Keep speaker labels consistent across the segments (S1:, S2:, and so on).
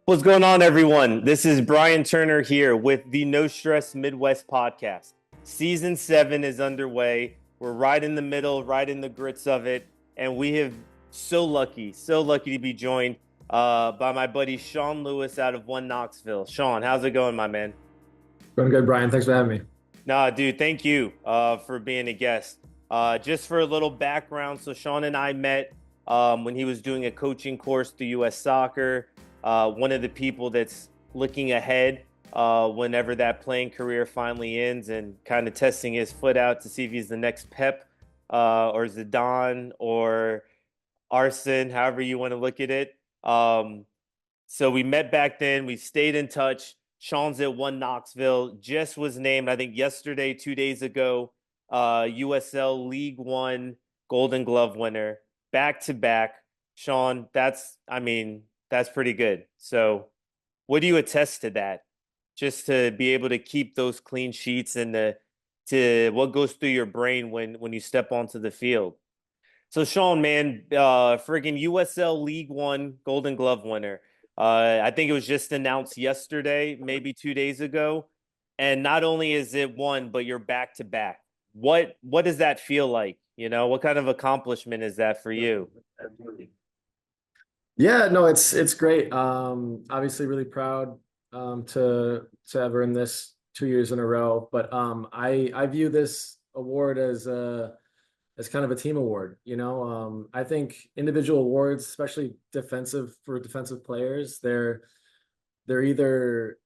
S1: What's going on, everyone? This is Brian Turner here with the No Stress Midwest podcast. Season 7 is underway. We're right in the middle, right in the grits of it. And we have so lucky to be joined by my buddy Sean Lewis out of One Knoxville. Sean, how's it going, my man?
S2: Going good, Brian. Thanks for having me.
S1: Nah, dude, thank you for being a guest. Just for a little background, so Sean and I met when he was doing a coaching course through US Soccer. One of the people that's looking ahead whenever that playing career finally ends and kind of testing his foot out to see if he's the next Pep or Zidane or Arsene, however you want to look at it. So we met back then. We stayed in touch. Sean's at One Knoxville. Just was named, I think, yesterday, 2 days ago, USL League One Golden Glove winner, back to back. Sean, that's pretty good. So, what do you attest to that? Just to be able to keep those clean sheets and to what goes through your brain when you step onto the field. So Sean, man, friggin' USL League One Golden Glove winner. I think it was just announced yesterday, maybe 2 days ago. And not only is it one, but you're back to back. What does that feel like? You know, what kind of accomplishment is that for you?
S2: Yeah, no, it's great. Obviously, really proud to have earned this 2 years in a row. But I view this award as kind of a team award. I think individual awards, especially defensive players, they're either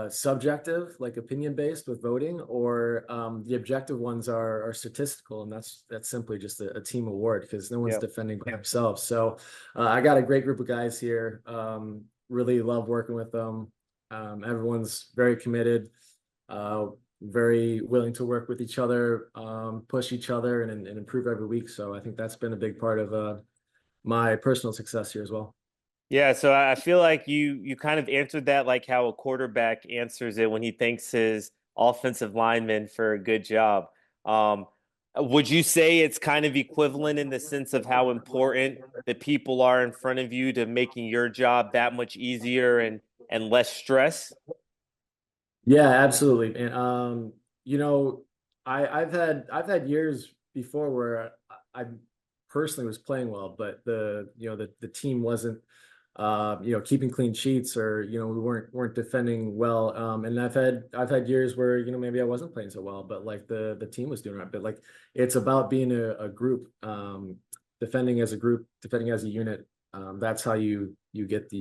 S2: subjective, like opinion based with voting, or the objective ones are statistical, and that's simply just a team award because no one's
S1: Yeah.
S2: defending by themselves. So I got a great group of guys here. Really love working with them. Everyone's very committed, uh, very willing to work with each other, push each other, and improve every week. So I think that's been a big part of my personal success here as well.
S1: Yeah, so I feel like you kind of answered that like how a quarterback answers it when he thanks his offensive lineman for a good job. Um, would you say it's kind of equivalent in the sense of how important the people are in front of you to making your job that much easier and less stress?
S2: Yeah, absolutely. And you know, I've had years before where I personally was playing well, but the team wasn't keeping clean sheets, or we weren't defending well. And I've had years where maybe I wasn't playing so well, but like the team was doing right. But like it's about being a group, defending as a group, defending as a unit. That's how you get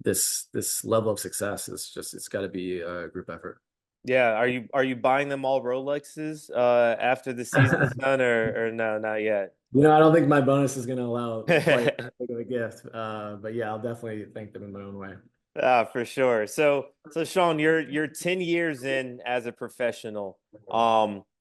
S2: this level of success. It's got to be a group effort.
S1: Yeah, are you buying them all Rolexes after the season's done or no, not yet?
S2: I don't think my bonus is going to allow quite that big of a gift. But yeah, I'll definitely thank them in my own way.
S1: For sure. So Sean, you're 10 years in as a professional.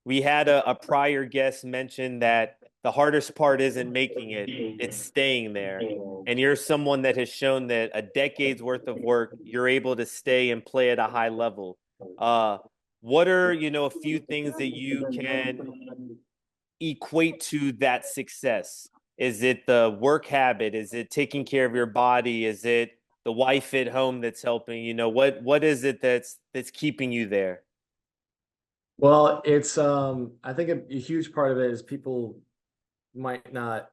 S1: We had a prior guest mention that the hardest part isn't making it, it's staying there. And you're someone that has shown that a decade's worth of work, you're able to stay and play at a high level. Uh, what are, a few things that you can equate to that success? Is it the work habit? Is it taking care of your body? Is it the wife at home that's helping? What is it that's keeping you there?
S2: Well, it's I think a huge part of it is people might not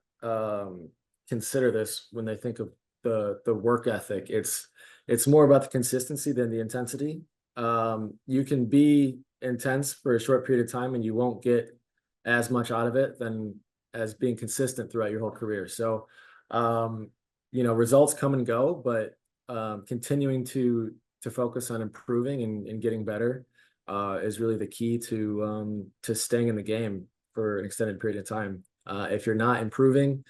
S2: consider this when they think of the work ethic. It's more about the consistency than the intensity. You can be intense for a short period of time and you won't get as much out of it than as being consistent throughout your whole career. So, results come and go, but continuing to focus on improving and getting better is really the key to staying in the game for an extended period of time. If you're not improving,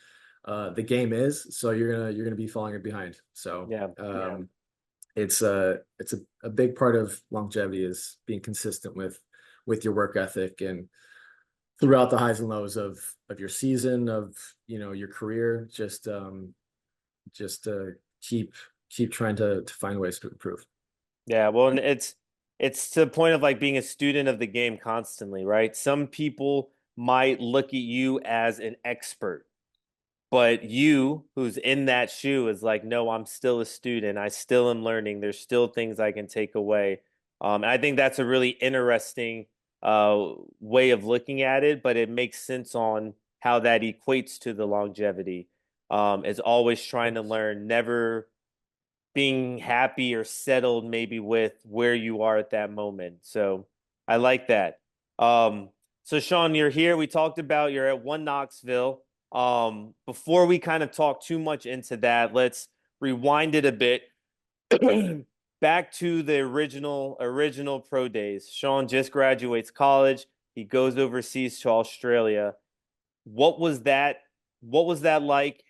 S2: the game is, so you're gonna be falling behind. So
S1: Yeah.
S2: it's a big part of longevity is being consistent with your work ethic and throughout the highs and lows of your season, of your career. Just keep trying to find ways to improve.
S1: Yeah, well, and it's to the point of like being a student of the game constantly, right? Some people might look at you as an expert, But you, who's in that shoe, is like, no, I'm still a student. I still am learning. There's still things I can take away. And I think that's a really interesting way of looking at it, but it makes sense on how that equates to the longevity. Is always trying to learn, never being happy or settled maybe with where you are at that moment. So I like that. Um, so Sean, you're here. We talked about you're at One Knoxville. Before we kind of talk too much into that, let's rewind it a bit. Back to the original pro days. Sean just graduates college. He goes overseas to Australia. What was that? What was that like?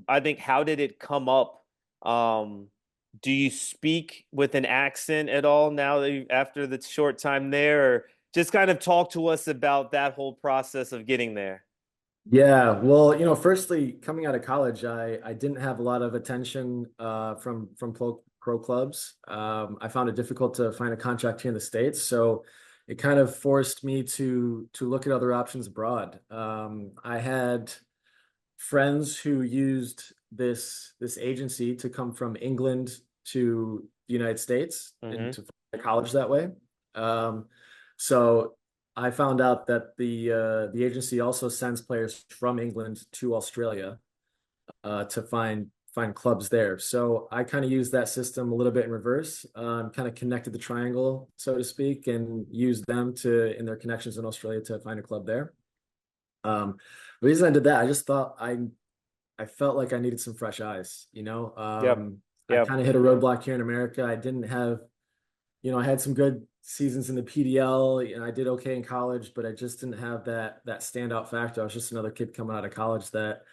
S1: I think how did it come up? Um, do you speak with an accent at all now that after the short time there, or just kind of talk to us about that whole process of getting there?
S2: Yeah, well, firstly, coming out of college, I didn't have a lot of attention from pro clubs. I found it difficult to find a contract here in the States, so it kind of forced me to look at other options abroad. I had friends who used this agency to come from England to the United States and
S1: Hmm.
S2: to find college that way. Um, so I found out that the agency also sends players from England to Australia to find clubs there. So I kind of used that system a little bit in reverse, kind of connected the triangle, so to speak, and used them to in their connections in Australia to find a club there. The reason I did that, I just thought I felt like I needed some fresh eyes,
S1: Yep.
S2: I
S1: Yep.
S2: kind of hit a roadblock here in America. I didn't have, I had some good seasons in the PDL and I did okay in college, but I just didn't have that standout factor. I was just another kid coming out of college that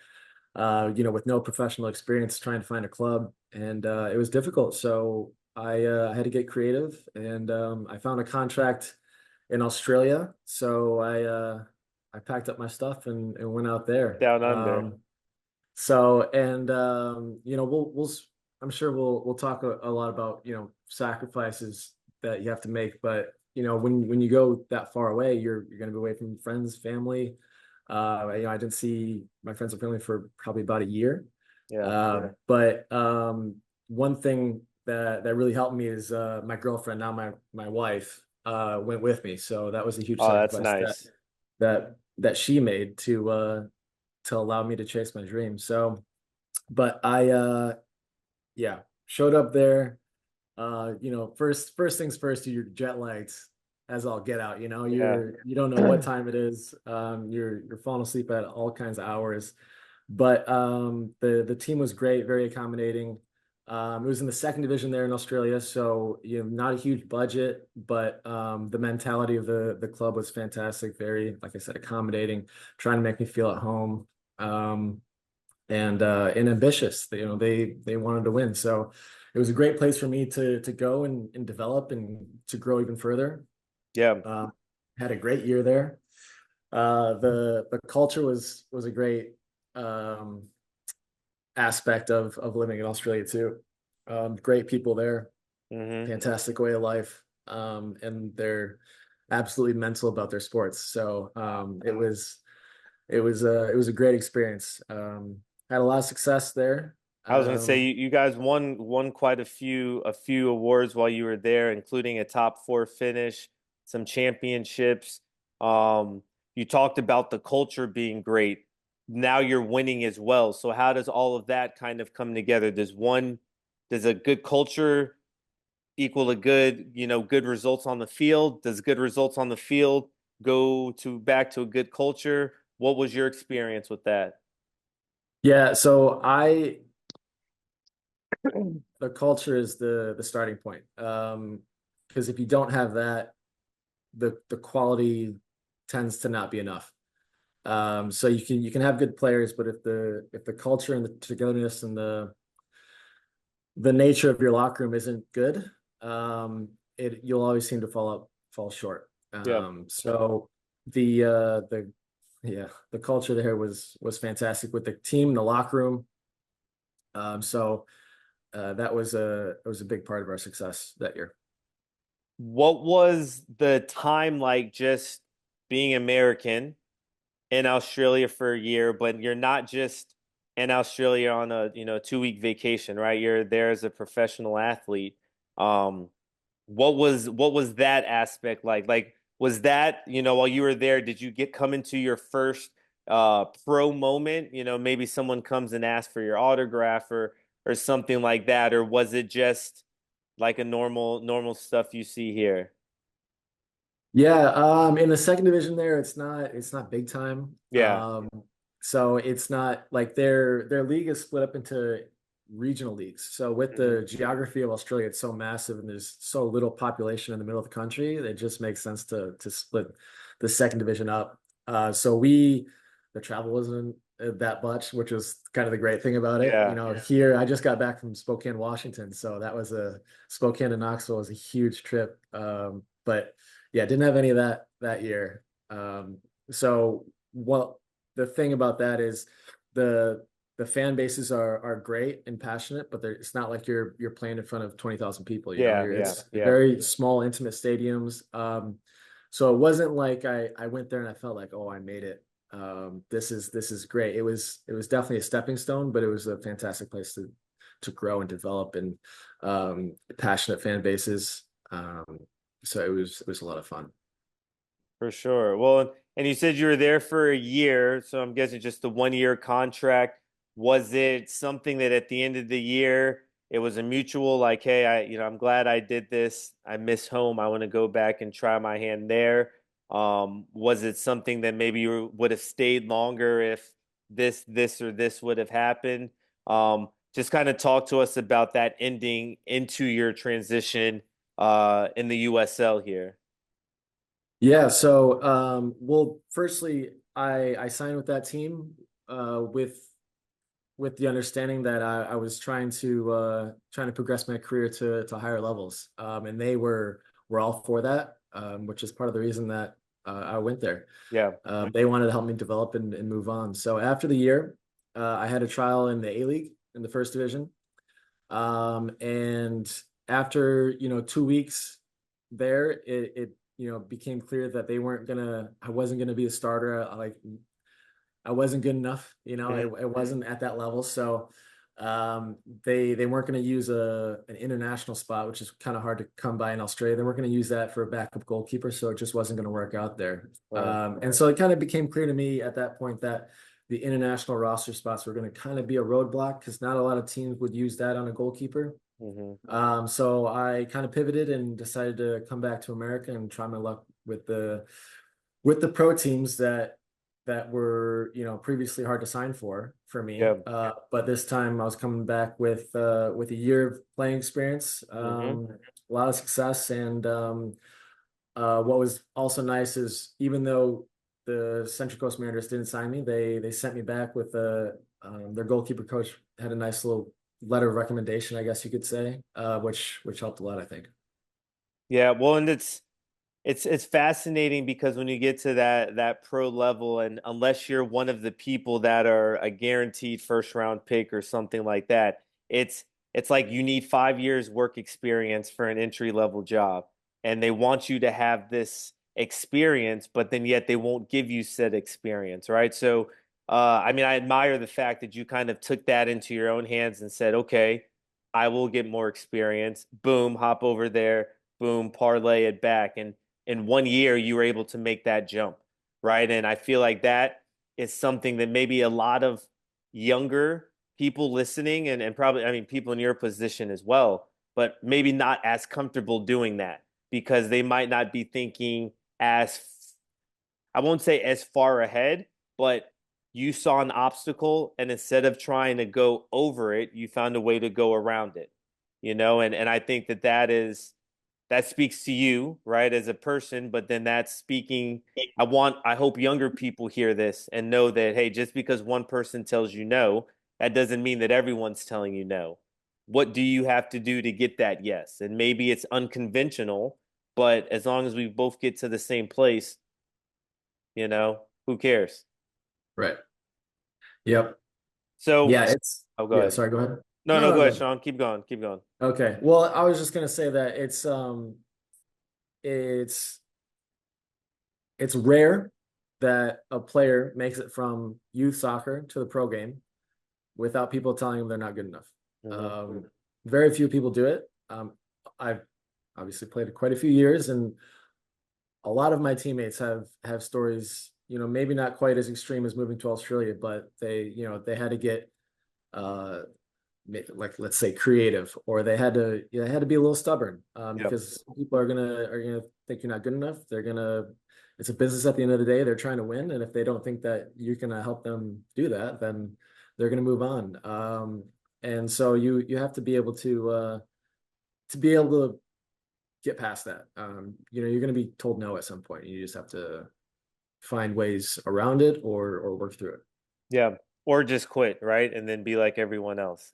S2: with no professional experience trying to find a club and it was difficult. So I had to get creative and I found a contract in Australia. So I packed up my stuff and went out there.
S1: Down under.
S2: So, and I'm sure we'll talk a lot about sacrifices that you have to make, but when you go that far away, you're going to be away from friends, family. I didn't see my friends and family for probably about a year.
S1: Yeah.
S2: But one thing that really helped me is my girlfriend, now my wife, went with me. So that was a huge
S1: Oh, that's
S2: sacrifice
S1: nice.
S2: that she made to allow me to chase my dreams. So, but I yeah, showed up there. First things first, you're jet lagged as all get out.
S1: Yeah.
S2: You don't know what time it is. You're falling asleep at all kinds of hours. But the team was great, very accommodating. It was in the second division there in Australia, so not a huge budget, but the mentality of the club was fantastic. Very, like I said, accommodating, trying to make me feel at home. Um, and ambitious. They wanted to win, so it was a great place for me to go and develop and to grow even further.
S1: Yeah.
S2: Uh, Had a great year there. The culture was a great um, aspect of living in Australia too. Great people there,
S1: Hmm.
S2: fantastic way of life, and they're absolutely mental about their sports. So it was a great experience. Had a lot of success there.
S1: I was gonna say you guys won quite a few awards while you were there, including a top four finish, some championships. Um, you talked about the culture being great. Now you're winning as well. So how does all of that kind of come together? Does a good culture equal a good results on the field? Does good results on the field go to back to a good culture? What was your experience with that?
S2: Yeah, so I the culture is the starting point. Because if you don't have that, the quality tends to not be enough. So you can have good players, but if the culture and the togetherness and the nature of your locker room isn't good, you'll always seem to fall short.
S1: Yeah.
S2: So the yeah, the culture there was fantastic with the team, the locker room. So that was a big part of our success that year.
S1: What was the time like just being American in Australia for a year, but you're not just and Australia on a 2-week vacation, right? You're there as a professional athlete. Um, what was that aspect like? Like, was that, while you were there, did you get come into your first pro moment? Maybe someone comes and asks for your autograph or something like that, or was it just like a normal stuff you see here?
S2: Yeah, in the second division there, it's not big time.
S1: Yeah.
S2: So it's not like their league is split up into regional leagues. So with
S1: Hmm.
S2: the geography of Australia, it's so massive and there's so little population in the middle of the country, it just makes sense to split the second division up. So the travel wasn't that much, which was kind of the great thing about it.
S1: Yeah.
S2: Here I just got back from Spokane, Washington, so that was a Spokane to Knoxville was a huge trip. But yeah, didn't have any of that year. So what the thing about that is the the fan bases are great and passionate, but it's not like you're playing in front of 20,000 people,
S1: Yeah. Yeah.
S2: it's
S1: Yeah.
S2: very small, intimate stadiums. So it wasn't like I went there and I felt like, oh, I made it. This is great. It was definitely a stepping stone, but it was a fantastic place to grow and develop and passionate fan bases. So it was a lot of fun.
S1: For sure. Well, and you said you were there for a year, so I'm guessing just the 1 year contract. Was it something that at the end of the year it was a mutual, like, hey, I'm glad I did this. I miss home. I want to go back and try my hand there. Was it something that maybe you would have stayed longer if this or this would have happened? Just kind of talk to us about that ending into your transition in the USL here.
S2: Yeah, so well, firstly, I signed with that team with the understanding that I was trying to progress my career to higher levels, and they were all for that, which is part of the reason that I went there.
S1: Yeah.
S2: They wanted to help me develop and move on. So after the year, I had a trial in the A League in the first division, and after 2 weeks there, it became clear that I wasn't gonna be a starter. I wasn't good enough. It wasn't at that level. So they weren't going to use an international spot, which is kind of hard to come by in Australia. They weren't going to use that for a backup goalkeeper, so it just wasn't going to work out there.
S1: Right.
S2: And so it kind of became clear to me at that point that the international roster spots were going to kind of be a roadblock because not a lot of teams would use that on a goalkeeper.
S1: Hmm.
S2: So I kind of pivoted and decided to come back to America and try my luck with the pro teams that were previously hard to sign for me.
S1: Yeah.
S2: But this time I was coming back with a year of playing experience,
S1: Hmm.
S2: a lot of success, and what was also nice is even though the Central Coast Mariners didn't sign me, they sent me back with their goalkeeper coach had a nice little letter of recommendation, I guess you could say, which helped a lot, I think.
S1: Yeah. Well, and it's fascinating because when you get to that pro level, and unless you're one of the people that are a guaranteed first round pick or something like that, it's it's like you need 5 years work experience for an entry level job, and they want you to have this experience, but then yet they won't give you said experience, right? So, I mean, I admire the fact that you kind of took that into your own hands and said, okay, I will get more experience. Boom, hop over there. Boom, parlay it back, and in 1 year you were able to make that jump, right? And I feel like that is something that maybe a lot of younger people listening, and probably, I mean, people in your position as well, but maybe not as comfortable doing that because they might not be thinking as, I won't say as far ahead, but you saw an obstacle and instead of trying to go over it, you found a way to go around it, and I think that speaks to you, right, as a person, but then that's speaking. I hope younger people hear this and know that, hey, just because one person tells you no, that doesn't mean that everyone's telling you no. What do you have to do to get that yes? And maybe it's unconventional, but as long as we both get to the same place, who cares?
S2: Right. Yep.
S1: So,
S2: Yeah, it's
S1: oh, go
S2: yeah,
S1: ahead.
S2: sorry, go ahead.
S1: No,
S2: No,
S1: no,
S2: no,
S1: go
S2: go
S1: ahead,
S2: ahead.
S1: Sean. Keep going. Keep going.
S2: Okay. Well, I was just gonna say that it's it's rare that a player makes it from youth soccer to the pro game. without people telling them they're not good enough.
S1: Hmm.
S2: Um, Very few people do it. I've obviously played quite a few years, and a lot of my teammates have stories, maybe not quite as extreme as moving to Australia, but they had to get uh like, let's say, creative, or they had to be a little stubborn,
S1: Yep.
S2: because people are gonna think you're not good enough. It's a business at the end of the day. They're trying to win, and if they don't think that you're gonna help them do that, then they're gonna move on. And so you have to be able to get past that. You're gonna be told no at some point. You just have to find ways around it, or work through it.
S1: Yeah. Or just quit, right? And then be like everyone else,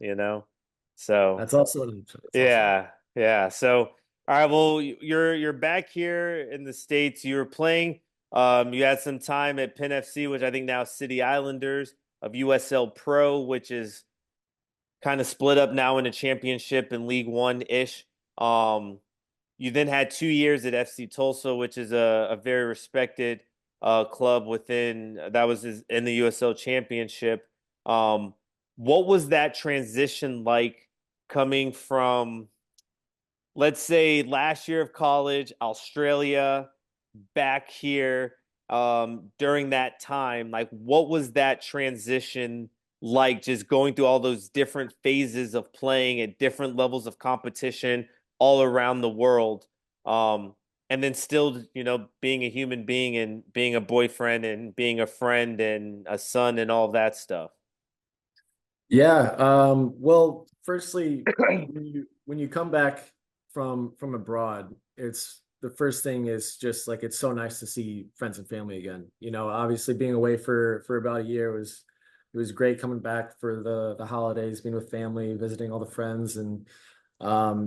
S1: So
S2: That's also
S1: yeah, yeah. So all right, well, you're back here in the States. You were playing. You had some time at Penn FC, which I think now City Islanders of USL Pro, which is kind of split up now in a championship and League One ish. Um, you then had 2 years at FC Tulsa, which is a very respected club within that was in the USL Championship. Um, what was that transition like coming from, let's say, last year of college, Australia, back here during that time? Like, what was that transition like, just going through all those different phases of playing at different levels of competition all around the world? Um, and then still, being a human being and being a boyfriend and being a friend and a son and all that stuff.
S2: Yeah. Well, firstly, when you come back from abroad, it's the first thing is just like it's so nice to see friends and family again. Obviously being away for about a year was it was great coming back for the holidays, being with family, visiting all the friends, and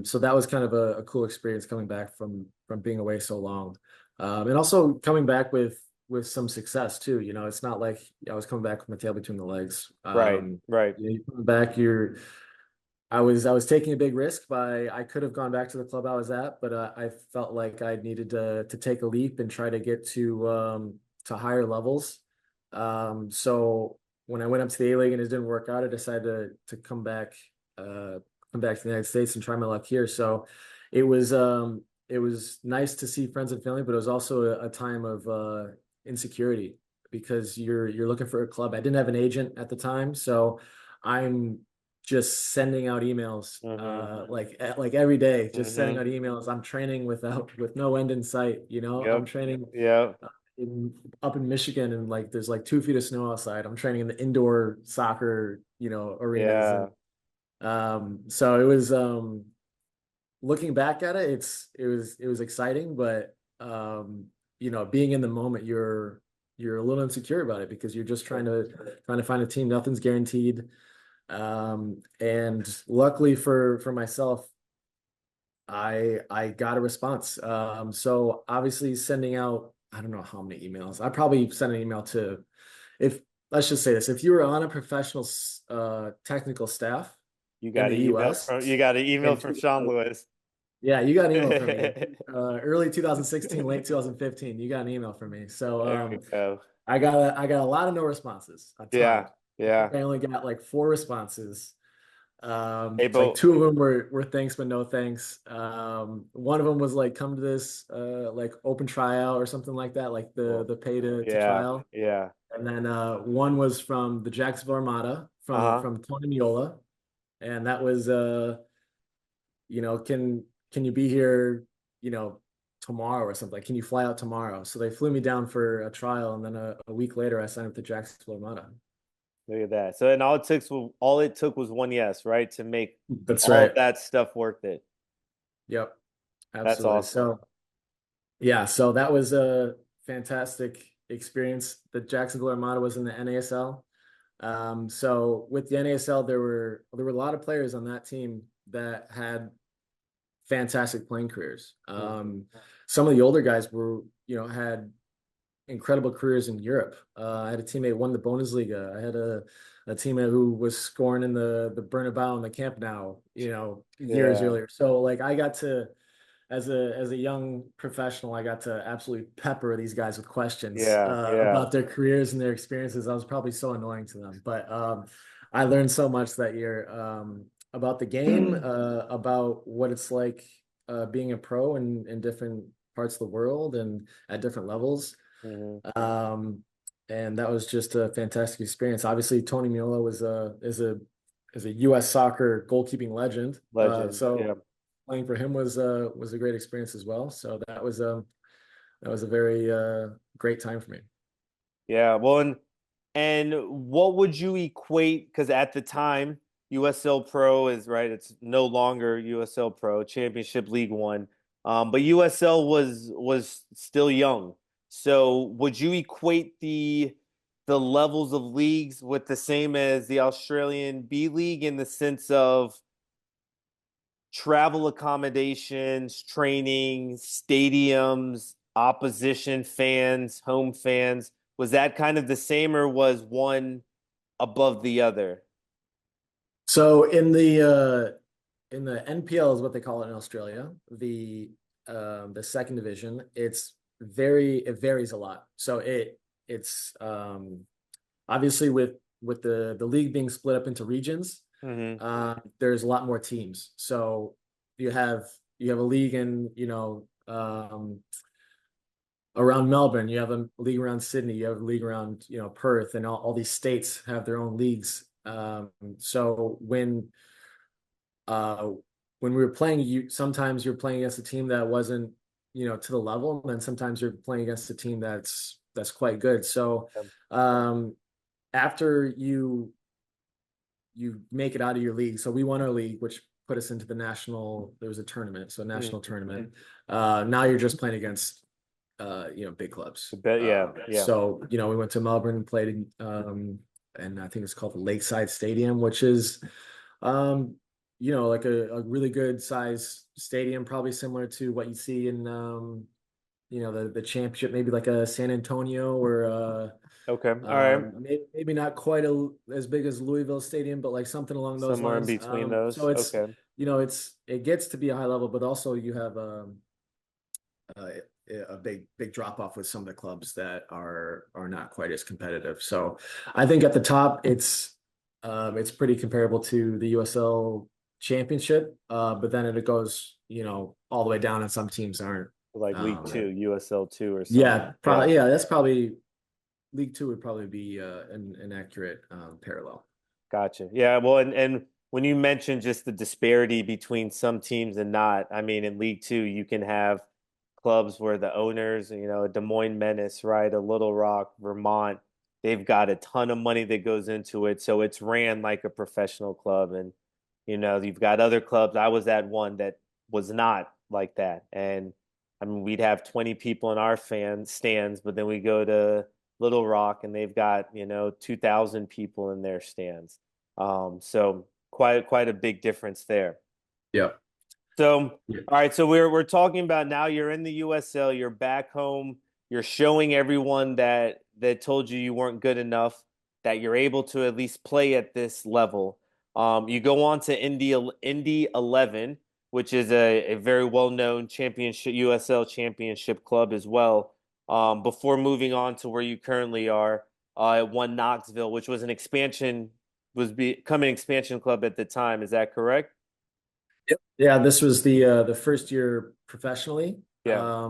S2: so that was kind of a cool experience coming back from being away so long, and also coming back with some success too. It's not like I was coming back with my tail between the legs.
S1: Right, right.
S2: You come back, I was taking a big risk by I could have gone back to the club I was at, but I felt like I needed to take a leap and try to get to higher levels. So when I went up to the A League and it didn't work out, I decided to uh, come back to the United States and try my luck here. So it was nice to see friends and family, but it was also a time of insecurity because you're looking for a club. I didn't have an agent at the time, so I'm just sending out emails
S1: Mm-hmm.
S2: like every day, just sending
S1: Mm-hmm.
S2: out emails. I'm training with no end in sight. I'm
S1: Yep.
S2: training
S1: Yep.
S2: uh, up in Michigan, and like there's like 2 feet of snow outside. I'm training in the indoor soccer arenas, and
S1: Yeah.
S2: so it was looking back at it, it was exciting, but being in the moment, you're a little insecure about it because you're just trying to find a team. Nothing's guaranteed. And luckily for myself, I got a response. So obviously sending out, I don't know how many emails. I probably sent an email to, if let's just say this, if you were on a professional technical staff
S1: You
S2: in
S1: got
S2: the
S1: an email
S2: US,
S1: from you got an email
S2: and
S1: from Sean Lewis.
S2: yeah, you got an email from me.
S1: There
S2: Early 2016, late 2015, you got an email from me. So
S1: we go.
S2: I got a lot of no responses, a ton.
S1: Yeah,
S2: I think
S1: yeah.
S2: I only got like 4 responses.
S1: Hey,
S2: Like
S1: but
S2: two of them were thanks but no thanks. One of them was like come to this like open tryout or something like that, like
S1: well,
S2: the pay to
S1: yeah,
S2: trial.
S1: yeah.
S2: And then one was from the Jacksonville Armada
S1: Uh-huh.
S2: from Tony Miola, and that was can you be here, you know, tomorrow or something? Like, can you fly out tomorrow? So they flew me down for a trial, and then a week later I signed up to Jacksonville Armada.
S1: Look at that. So and all it took was one yes, right? To make
S2: That's
S1: all of
S2: right.
S1: that stuff worth it.
S2: Yep,
S1: That's
S2: absolutely.
S1: awesome.
S2: So yeah, so that was a fantastic experience. The Jacksonville Armada was in the NASL. So with the NASL, there were a lot of players on that team that had fantastic playing careers.
S1: Hmm.
S2: Some of the older guys had incredible careers in Europe. I had a teammate won the Bundesliga. I had a teammate who was scoring in the Bernabeu and the Camp Nou, years
S1: Yeah,
S2: earlier. So like I got to as a young professional, I got to absolutely pepper these guys with questions
S1: yeah, yeah.
S2: about their careers and their experiences. I was probably so annoying to them, but I learned so much that year about the game, about what it's like being a pro in different parts of the world and at different levels.
S1: Hmm.
S2: Um, and that was just a fantastic experience. Obviously, Tony Miola was a US soccer goalkeeping legend.
S1: Legend.
S2: So
S1: Yeah.
S2: playing for him was a great experience as well. So that was a very great time for me.
S1: Yeah. Well, and what would you equate? Because at the time, USL Pro is right. It's no longer USL Pro, Championship League One. But USL was still young. So would you equate the levels of leagues with the same as the Australian B League in the sense of travel accommodations, training, stadiums, opposition fans, home fans? Was that kind of the same, or was one above the other?
S2: So in the NPL is what they call it in Australia, the second division, it varies a lot. So it's obviously with the league being split up into regions,
S1: Hmm.
S2: there's a lot more teams. So you have you have a league in, around Melbourne, you have a league around Sydney, you have a league around, Perth, and all these states have their own leagues. So uh, when we were playing, you sometimes you're playing against a team that wasn't, to the level, and then sometimes you're playing against a team that's quite good. So um, after you make it out of your league, so we won our league, which put us into the national. There was a tournament, so a national
S1: Hmm.
S2: tournament. Now you're just playing against big clubs.
S1: Yeah, yeah.
S2: So we went to Melbourne and played and I think it's called the Lakeside Stadium, which is um, like a really good size stadium, probably similar to what you see in the championship, maybe like a San Antonio or
S1: Okay. All right.
S2: maybe not quite as big as Louisville Stadium, but like something along those
S1: Somewhere in
S2: lines.
S1: between
S2: So
S1: those.
S2: it's
S1: Okay.
S2: it gets to be a high level, but also you have uh, a big drop off with some of the clubs that are not quite as competitive. So I think at the top it's pretty comparable to the USL Championship, but then it goes all the way down, and some teams aren't.
S1: Like League
S2: Um,
S1: Two, USL two or something.
S2: yeah,
S1: Yeah.
S2: probably yeah. That's probably League Two would probably be an accurate parallel.
S1: Gotcha. Yeah. Well, and when you mentioned just the disparity between some teams and not, I mean, in League Two, you can have clubs where the owners, Des Moines Menace, right, a Little Rock, Vermont, they've got a ton of money that goes into it, so it's ran like a professional club, and you've got other clubs. I was at one that was not like that, and I mean, we'd have 20 people in our fan stands, but then we go to Little Rock and they've got 2,000 people in their stands. So quite a big difference there.
S2: Yeah.
S1: So,
S2: Yeah.
S1: all right, so we're talking about now you're in the USL, you're back home, you're showing everyone that told you weren't good enough that you're able to at least play at this level. You go on to Indy 11, which is a very well-known championship USL championship club as well. Before moving on to where you currently are at One Knoxville, which was was becoming an expansion club at the time. Is that correct?
S2: Yep. Yeah, this was the first year professionally.
S1: Yeah.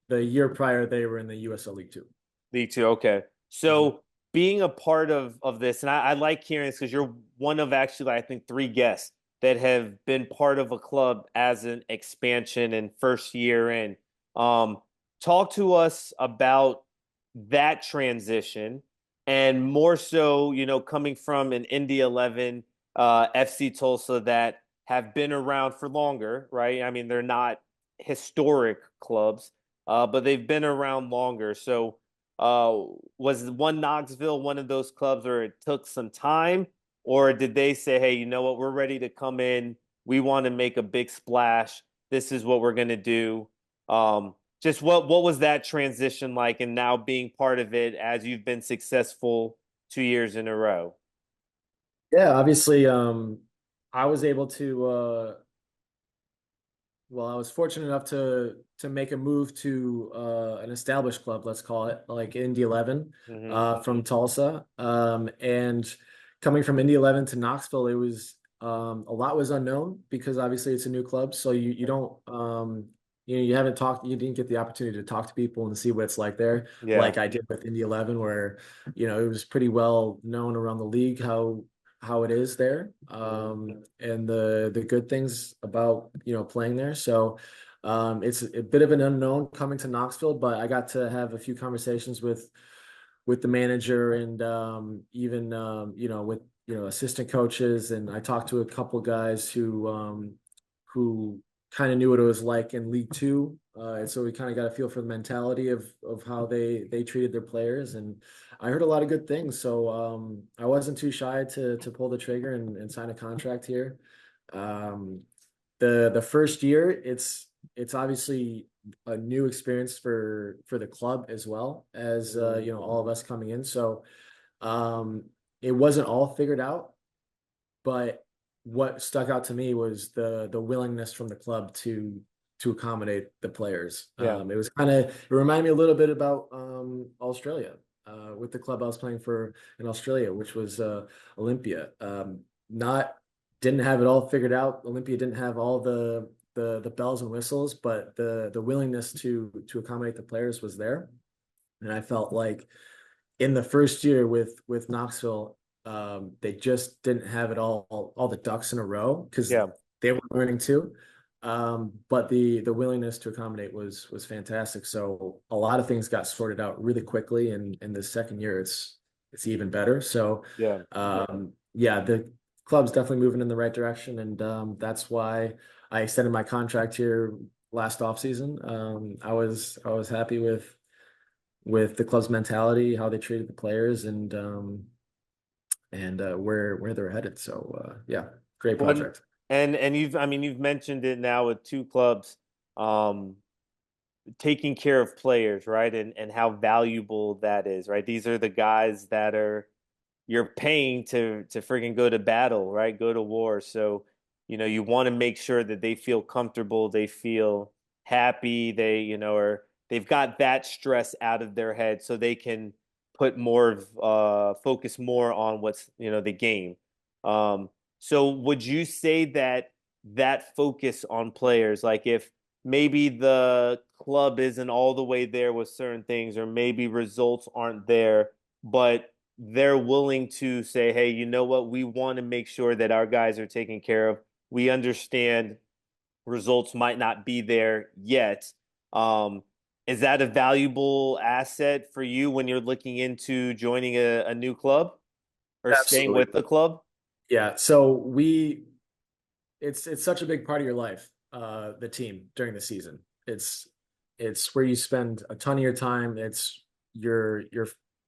S2: The year prior, they were in the USL League Two.
S1: League Two. Okay.
S2: Mhm.
S1: So being a part of this, and I like hearing this because you're one of actually, I think, three guests that have been part of a club as an expansion and first year in. Um, Talk to us about that transition and more so, coming from an Indy 11 FC Tulsa that have been around for longer, right? I mean, they're not historic clubs, but they've been around longer. So, uh, was One Knoxville one of those clubs where it took some time, or did they say, "Hey, you know what? We're ready to come in. We want to make a big splash. This is what we're going to do." Just what was that transition like, and now being part of it as you've been successful 2 years in a row?
S2: Yeah, obviously, I was able to. Well, I was fortunate enough to make a move to an established club, let's call it, like Indy 11,
S1: Hmm.
S2: from Tulsa, and coming from Indy 11 to Knoxville, it was a lot was unknown because obviously it's a new club. So you don't you haven't talked, you didn't get the opportunity to talk to people and see what it's like there,
S1: Yeah.
S2: like I did with Indy 11, where it was pretty well known around the league how it is there, and the good things about playing there. So it's a bit of an unknown coming to Knoxville, but I got to have a few conversations with the manager and even with assistant coaches, and I talked to a couple guys who kind of knew what it was like in League Two, and so we kind of got a feel for the mentality of how they treated their players, and I heard a lot of good things. So I wasn't too shy to pull the trigger and sign a contract here. Um, the first year, it's obviously a new experience for the club as well as all of us coming in. So um, it wasn't all figured out, but what stuck out to me was the willingness from the club to accommodate the players.
S1: Yeah.
S2: It reminded me a little bit about Australia, with the club I was playing for in Australia, which was Olympia. Not Didn't have it all figured out. Olympia didn't have all the bells and whistles, but the willingness to accommodate the players was there. And I felt like in the first year with Knoxville, they just didn't have it all the ducks in a row because
S1: Yeah.
S2: they were learning too. But the willingness to accommodate was fantastic. So a lot of things got sorted out really quickly, and in the second year, it's even better. So
S1: Yeah.
S2: yeah, the club's definitely moving in the right direction, and that's why I extended my contract here last offseason. I was happy with the club's mentality, how they treated the players, and where they're headed. So yeah, great
S1: One
S2: project.
S1: and you've mentioned it now with two clubs, um, taking care of players, right? And how valuable that is, right? These are the guys that are you're paying to freaking go to battle, right? Go to war. So, you want to make sure that they feel comfortable, they feel happy, or they've got that stress out of their head so they can put more of focus more on what's, the game. Um, so would you say that that focus on players, like if maybe the club isn't all the way there with certain things, or maybe results aren't there, but they're willing to say, hey, you know what? We want to make sure that our guys are taken care of. We understand results might not be there yet. Um, is that a valuable asset for you when you're looking into joining a new club or staying
S2: Absolutely.
S1: with the club?
S2: Yeah. So it's such a big part of your life, the team during the season. It's where you spend a ton of your time. It's your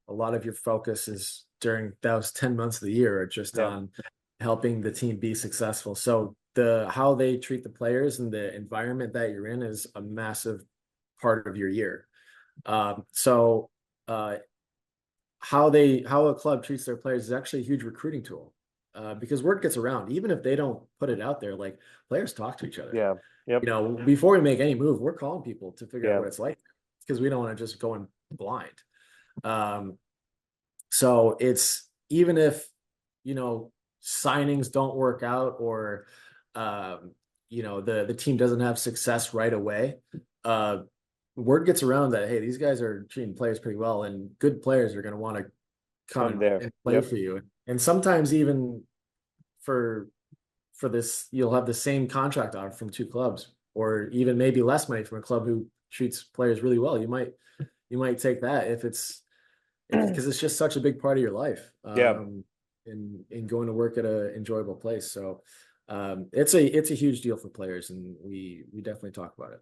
S2: a lot of your focus is during those 10 months of the year are just
S1: Yeah,
S2: on helping the team be successful. So the how they treat the players and the environment that you're in is a massive part of your year. So uh, how a club treats their players is actually a huge recruiting tool, because word gets around. Even if they don't put it out there, like players talk to each other.
S1: yeah, yep,
S2: Before we make any move, we're calling people to figure out
S1: yeah,
S2: what it's like because we don't want to just go in blind. Um, so it's even if you know signings don't work out, or the team doesn't have success right away, uh, word gets around that hey, these guys are treating players pretty well, and good players are going to want to come
S1: come
S2: and,
S1: there.
S2: and play
S1: Yep,
S2: for you. And sometimes even for for this, you'll have the same contract offer from two clubs, or even maybe less money from a club who treats players really well. You might take that if it's because it's just such a big part of your life,
S1: yeah.
S2: in going to work at a enjoyable place. So it's a huge deal for players, and we definitely talk about it.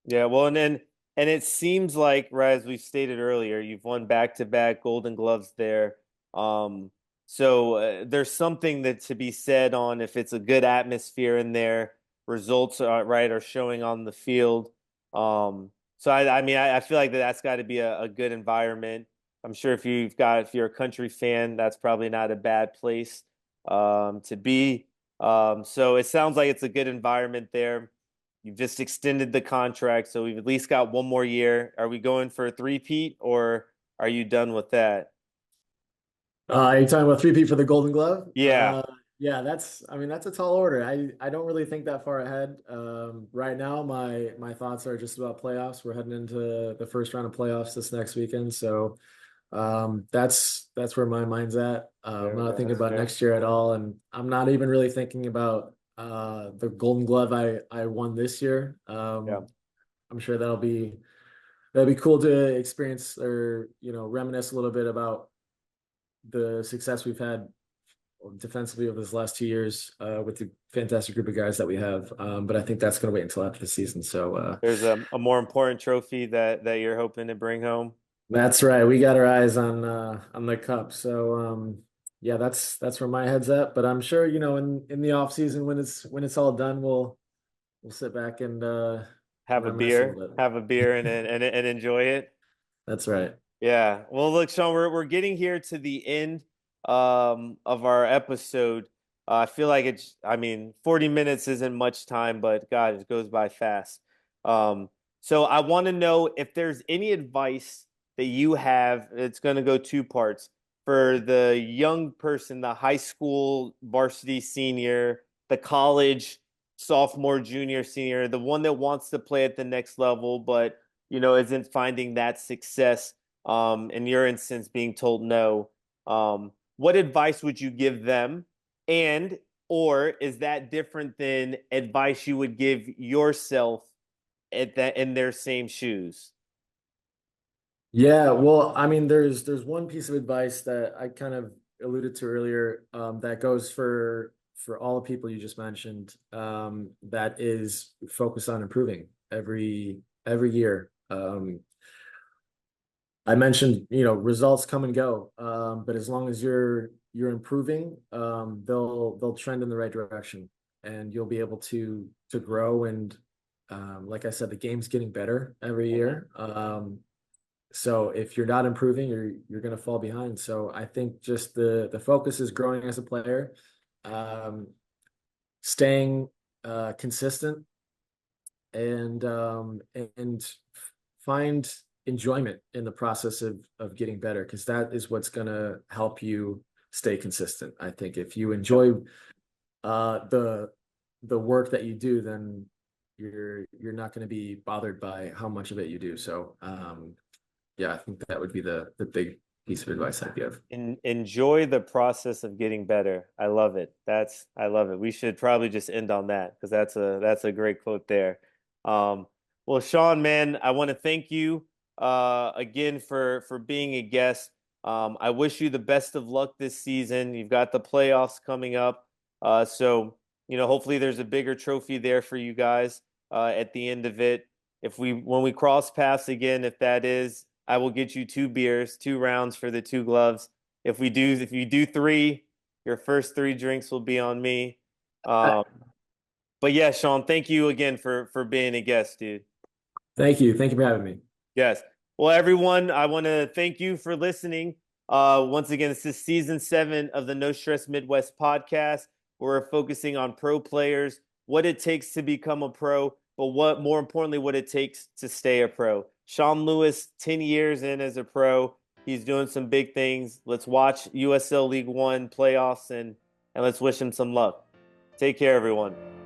S1: Yeah, well, and it seems like, right, as we stated earlier, you've won back-to-back Golden Gloves there. Um, so there's something that to be said on if it's a good atmosphere in there, results are right are showing on the field. So I mean, I feel like that's got to be a good environment. I'm sure if you're a country fan, that's probably not a bad place to be. So it sounds like it's a good environment there. You've just extended the contract, so we've at least got one more year. Are we going for a three-peat, or are you done with that?
S2: Are you talking about 3P for the Golden Glove?
S1: Yeah,
S2: Yeah, I mean, that's a tall order. I don't really think that far ahead. Right now, my thoughts are just about playoffs. We're heading into the first round of playoffs this next weekend, so that's where my mind's at. I'm
S1: fair,
S2: not thinking
S1: that's
S2: about
S1: fair.
S2: next year at all, and I'm not even really thinking about the Golden Glove I won this year.
S1: Yeah.
S2: I'm sure that'll be cool to experience or reminisce a little bit about the success we've had defensively over this last 2 years with the fantastic group of guys that we have. But I think that's going to wait until after the season. So
S1: There's a more important trophy that you're hoping to bring home.
S2: that's right. We got our eyes on the cup. So yeah, that's where my head's at. But I'm sure in the off season when it's all done, we'll sit back and reminisce a little bit.
S1: Have a beer and enjoy it.
S2: That's right.
S1: Yeah. Well, look, Sean, we're getting here to the end of our episode. I feel like I mean, 40 minutes isn't much time, but God, it goes by fast. So I want to know if there's any advice that you have. It's going to go two parts for the young person, the high school varsity senior, the college sophomore, junior, senior, the one that wants to play at the next level, but isn't finding that success in your instance, being told no, what advice would you give them? And, or is that different than advice you would give yourself at that in their same shoes?
S2: Yeah, well, I mean, there's one piece of advice that I kind of alluded to earlier, that goes for all the people you just mentioned, that is focus on improving every year. I mentioned, results come and go, but as long as you're improving, they'll trend in the right direction, and you'll be able to grow. And like I said, the game's getting better every
S1: Mhm.
S2: year. So if you're not improving, you're going to fall behind. So I think just the focus is growing as a player, um, staying consistent, and find enjoyment in the process of getting better, because that is what's going to help you stay consistent. I think if you
S1: Yep.
S2: enjoy the work that you do, then you're not going to be bothered by how much of it you do. So yeah, I think that would be the big piece of advice I'd give.
S1: Enjoy the process of getting better. I love it. I love it. We should probably just end on that because that's a great quote there. Um, well, Sean, man, I want to thank you again for being a guest. I wish you the best of luck this season. You've got the playoffs coming up. So hopefully there's a bigger trophy there for you guys at the end of it. If we when we cross paths again, if that is, I will get you two beers, 2 rounds for the two gloves. If you do three, your first three drinks will be on me.
S2: Uh,
S1: Um, but yeah, Sean, thank you again for being a guest, dude.
S2: Thank you. Thank you for having me.
S1: Yes. Well, everyone, I want to thank you for listening. Once again, this is season 7 of the No Stress Midwest podcast. We're focusing on pro players, what it takes to become a pro, but what more importantly, what it takes to stay a pro. Sean Lewis, 10 years in as a pro. He's doing some big things. Let's watch USL League One playoffs and let's wish him some luck. Take care, everyone.